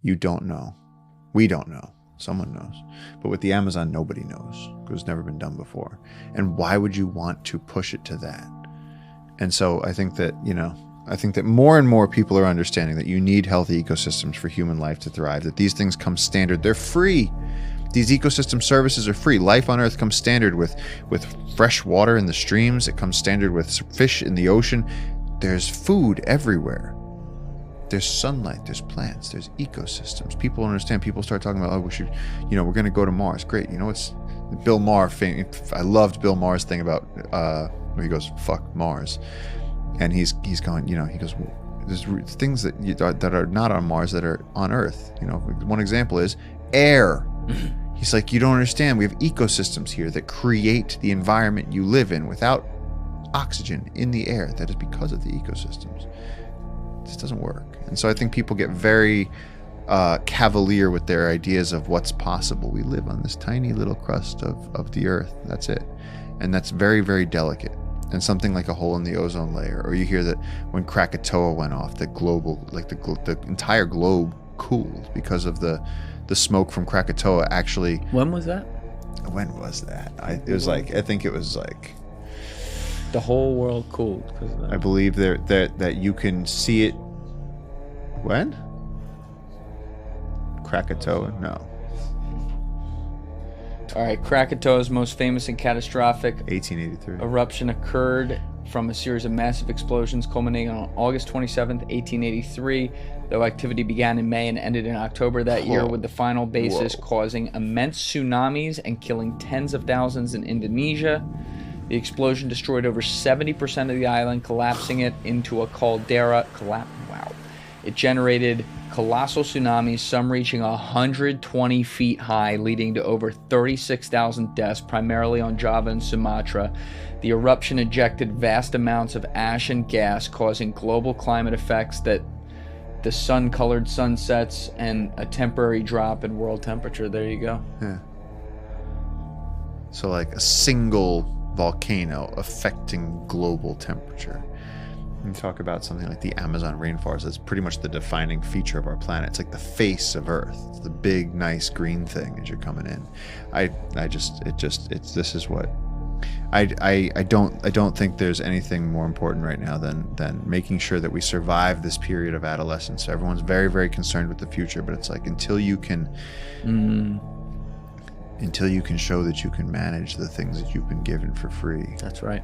you don't know. We don't know. Someone knows. But with the Amazon, nobody knows because it's never been done before. And why would you want to push it to that? And so I think that, more and more people are understanding that you need healthy ecosystems for human life to thrive, that these things come standard. They're free. These ecosystem services are free. Life on Earth comes standard with fresh water in the streams. It comes standard with fish in the ocean. There's food everywhere. There's sunlight, there's plants, there's ecosystems. People understand. People start talking about, we should, we're going to go to Mars. Great. It's Bill Maher. I loved Bill Maher's thing about, where he goes, fuck Mars. And he's going, he goes, there's things that are not on Mars that are on Earth. One example is air. He's like, you don't understand. We have ecosystems here that create the environment you live in. Without oxygen in the air, that is because of the ecosystems. This doesn't work. And so I think people get very cavalier with their ideas of what's possible. We live on this tiny little crust of the Earth. That's it. And that's very, very delicate. And something like a hole in the ozone layer. Or you hear that when Krakatoa went off, the entire globe cooled because of the smoke from Krakatoa actually. When was that? When was that? I think it was like. The whole world cooled because of that. I believe that you can see it. When? Krakatoa? No. All right, Krakatoa's most famous and catastrophic 1883 eruption occurred from a series of massive explosions culminating on August 27th, 1883, though activity began in May and ended in October that year, with the final basis causing immense tsunamis and killing tens of thousands in Indonesia. The explosion destroyed over 70% of the island, collapsing it into a caldera. It generated colossal tsunamis, some reaching 120 feet high, leading to over 36,000 deaths, primarily on Java and Sumatra. The eruption ejected vast amounts of ash and gas, causing global climate effects that the sun-colored sunsets and a temporary drop in world temperature. There you go. Yeah. So like a single volcano affecting global temperature. You talk about something like the Amazon rainforest. That's pretty much the defining feature of our planet. It's like the face of Earth. It's the big, nice green thing as you're coming in. This is what I don't think there's anything more important right now than making sure that we survive this period of adolescence. Everyone's very, very concerned with the future, but it's like until you can show that you can manage the things that you've been given for free. That's right.